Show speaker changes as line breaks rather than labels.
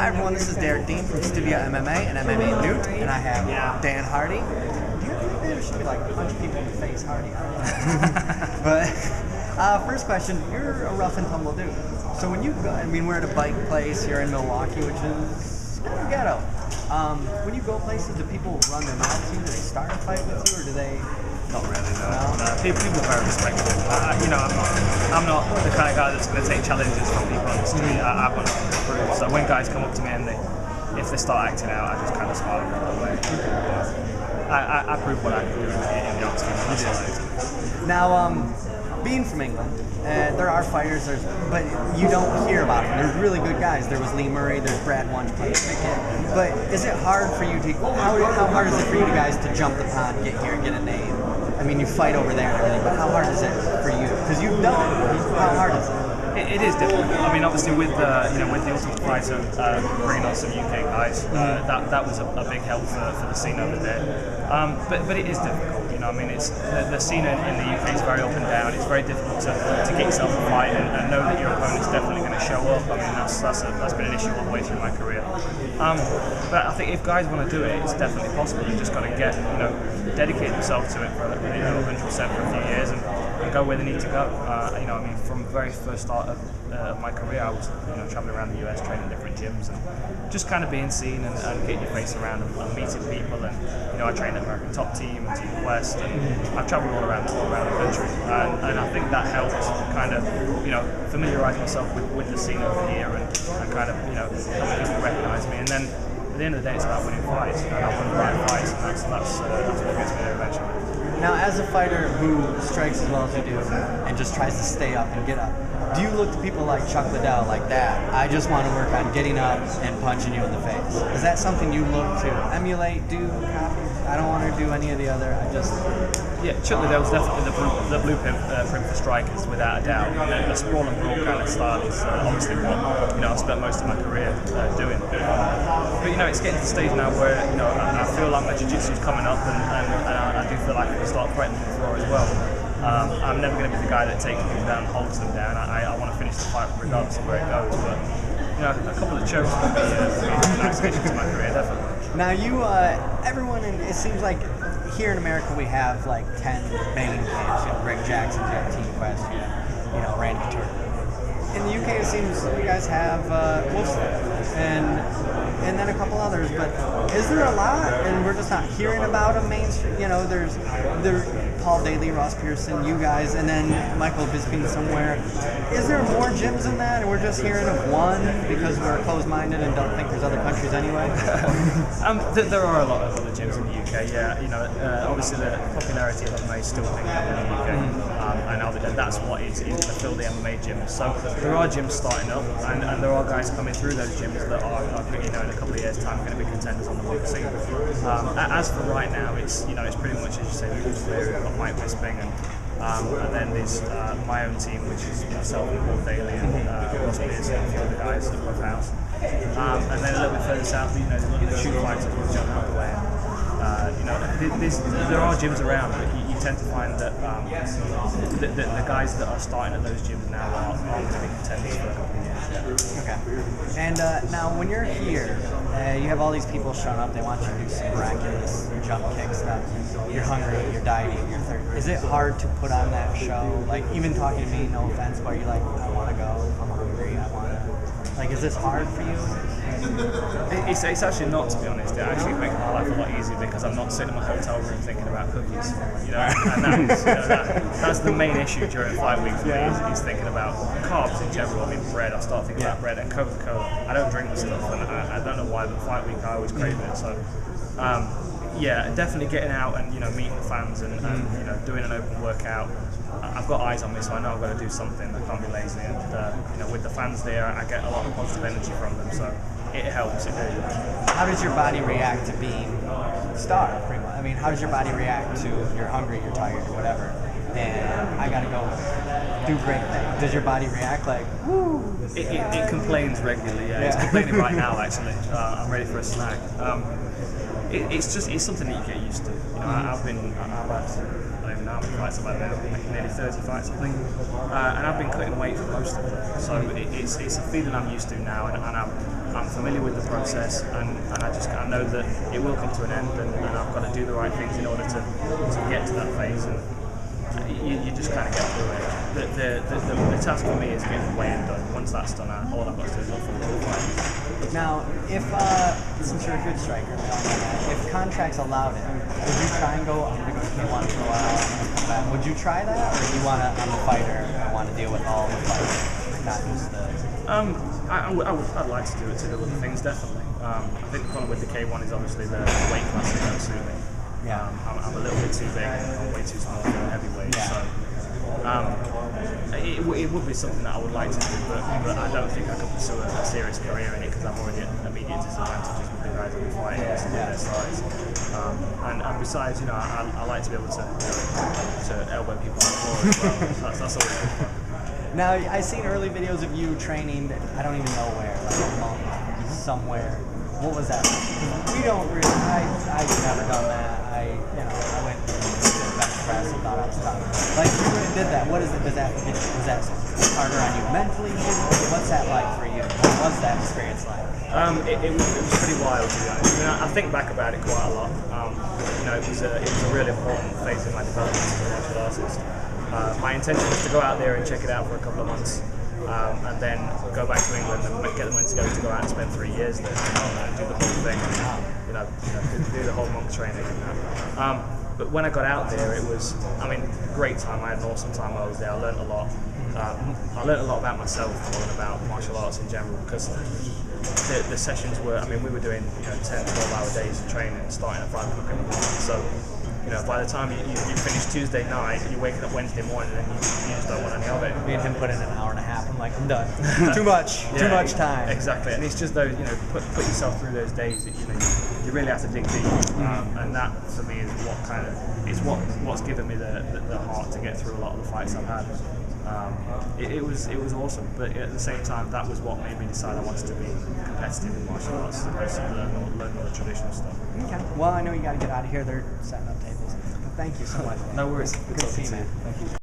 Hi everyone, this is Derek Dean from Studio MMA and MMAnytt, and I have Dan Hardy. Do you think there should be like punch people in the face, Hardy? But first question, you're a rough and tumble dude. So when you go, I mean, we're at a bike place here in Milwaukee, which is kind of ghetto. When you go places, do people run their mouth to you? Do they start a fight with you, or do they?
Not really, no. People are very respectful. I'm not the kind of guy that's going to take challenges from people on the street. I've got nothing to prove. So when guys come up to me and if they start acting out, I just kind of smile and go away. I prove what I can do in the octagon.
Now, being from England, there are fighters, but you don't hear about them. There's really good guys. There was Lee Murray, there's Brad Wunsch, but is it hard for you to, how hard is it for you guys to jump the pond, get here, get a name? I mean, you fight over there and everything, but how hard is it for you? Because you've done it. How hard is it?
It is difficult. I mean, obviously with the Ultimate Fighter bringing on some UK guys, that was a big help for the scene over there. But it is difficult. I mean, it's the scene in the UK is very up and down. It's very difficult to get yourself a fight and know that your opponent's definitely going to show up. I mean, that's been an issue all the way through my career. But I think if guys want to do it, it's definitely possible. You just got to dedicate themselves to it for 100% for a few years and go where they need to go. I mean, from the very first start of my career, I was traveling around the US, training different gyms, and just kind of being seen and getting your face around and meeting people. And I trained at American Top Team and Team West, and I've traveled all around the country. And I think that helped kind of familiarise myself with the scene over here and kind of help people recognise me. And then at the end of the day, it's about winning fights, and I won the right fights, and that's what gets me there eventually.
Now, as a fighter who strikes as well as you do and just tries to stay up and get up, do you look to people like Chuck Liddell like that? I just want to work on getting up and punching you in the face. Is that something you look to emulate, do, copy? I don't want to do any of the other.
Yeah, Chuck Liddell's definitely the blueprint for strikers, without a doubt. The sprawl and brawl kind of style is obviously what I've spent most of my career doing. But it's getting to the stage now where I feel like my jiu-jitsu is coming up, and I do feel like I can start threatening the floor as well. I'm never going to be the guy that takes people down and holds them down. I want to finish the fight regardless of where it goes. But a couple of chokes would be a nice addition to my career, definitely.
Now everyone, it seems like here in America we have like 10 banging kids. Greg Jackson, Team Quest, Randy Couture. In the UK, it seems you guys have Wolfson and then a couple others. But is there a lot, and we're just not hearing about them mainstream? There's Paul Daly, Ross Pearson, you guys, and then Michael Bisping somewhere. Is there more gyms than that, and we're just hearing of one because we're closed-minded and don't think there's other countries anyway?
There are a lot of other gyms in the UK. Yeah, obviously the popularity of MMA is still picking up in the UK, and that's what is going to fill the MMA gyms. So there are gyms starting up, and there are guys coming through those gyms that are in a couple of years' time going to be contenders on the world scene. As for right now, it's pretty much, as you say, Mike Bisping, and then there's my own team, which is myself and Paul Daly and Ross Pearson and a few other guys at Rough House. And then a little bit further south, the shoot fighters with John Hathaway. There are gyms around, but you tend to find that the guys that are starting at those gyms now are going to be contenders for a couple of years.
Okay. And now, when you're here, you have all these people showing up. They want you to do some miraculous jump kick stuff. You're hungry, you're dieting, you're thirsty. Is it hard to put on that show? Like, even talking to me, no offense, but you're like, I want to go, I'm hungry, I want to. Like, is this hard for you?
It's actually not, to be honest. It actually makes my life a lot easier because I'm not sitting in my hotel room thinking about cookies. And that's the main issue during fight week for me is thinking about carbs in general. I mean, bread. I start thinking about bread and Coca-Cola. I don't drink the stuff, and I don't know why, but fight week I always crave it. So, definitely getting out and meeting the fans and doing an open workout. I've got eyes on me, so I know I've got to do something. I can't be lazy, and with the fans there, I get a lot of positive energy from them. So it helps. It really does.
How does your body react to being starved? Pretty much. I mean, how does your body react to you're hungry, you're tired, or whatever, and I gotta go do great things? Does your body react like, woo?
It complains regularly. Yeah, it's complaining right now. Actually, I'm ready for a snack. it's something that you get used to. You know, I've had, I don't even know how many fights I've had now, like nearly 30 fights I think, and I've been cutting weight for most of them. So it's a feeling I'm used to now, and I'm familiar with the process, and I know that it will come to an end, and I've got to do the right things in order to get to that phase. And you just kind of get through it. The task for me is getting the weigh-in done. Once that's done, all I've got to do is look forward to the fight.
Now, if since you're a good striker, if contracts allowed it, would you try and go undergo K1 for a while? Would you try that, or do you want to? I'm a fighter. I want to deal with all the fights, not just the.
I'd like to do it to do other things, definitely. I think the problem with the K1 is obviously the weight class that don't suit me.
Yeah.
I'm a little bit too big and I'm way too small for a heavyweight.
Yeah.
So it would be something that I would like to do, but I don't think I could pursue a serious career in it because I'm already at immediate disadvantages with the guys that we fight against and their size. And besides, you know, I like to be able to elbow people on the floor as well. That's always good fun.
Now, I've seen early videos of you training, I don't even know where, like a monk somewhere. What was that? We don't really, I've never done that. I went and did bench press and thought I was tough. Like, you went and did that. What is it? Was that harder on you mentally? What's that like for you? What was that experience like?
It was pretty wild, to be honest. I mean, I think back about it quite a lot. You know, it was a really important phase in my development as a martial artist. My intention was to go out there and check it out for a couple of months, and then go back to England and get the money to go out and spend 3 years there and do the whole thing, do the whole monk training. But when I got out there, it was, great time. I had an awesome time while I was there. I learned a lot. I learned a lot about myself more than about martial arts in general, because the sessions were, we were doing 10, 12-hour days of training, starting at 5 o'clock in the morning. So, by the time you finish Tuesday night, you're waking up Wednesday morning and you just don't want any of it.
Me and him put in an hour and a half. I'm like, I'm done. Too much time.
Exactly. And it's just those, put yourself through those days that you really have to dig deep. And that for me is what's given me the heart to get through a lot of the fights I've had. It was awesome, but at the same time, that was what made me decide I wanted to be competitive in martial arts, as opposed to learn all the traditional stuff.
Okay. Well, I know you got to get out of here. They're setting up tables. But thank you so much.
No worries.
Good to see you, man.
Thank you.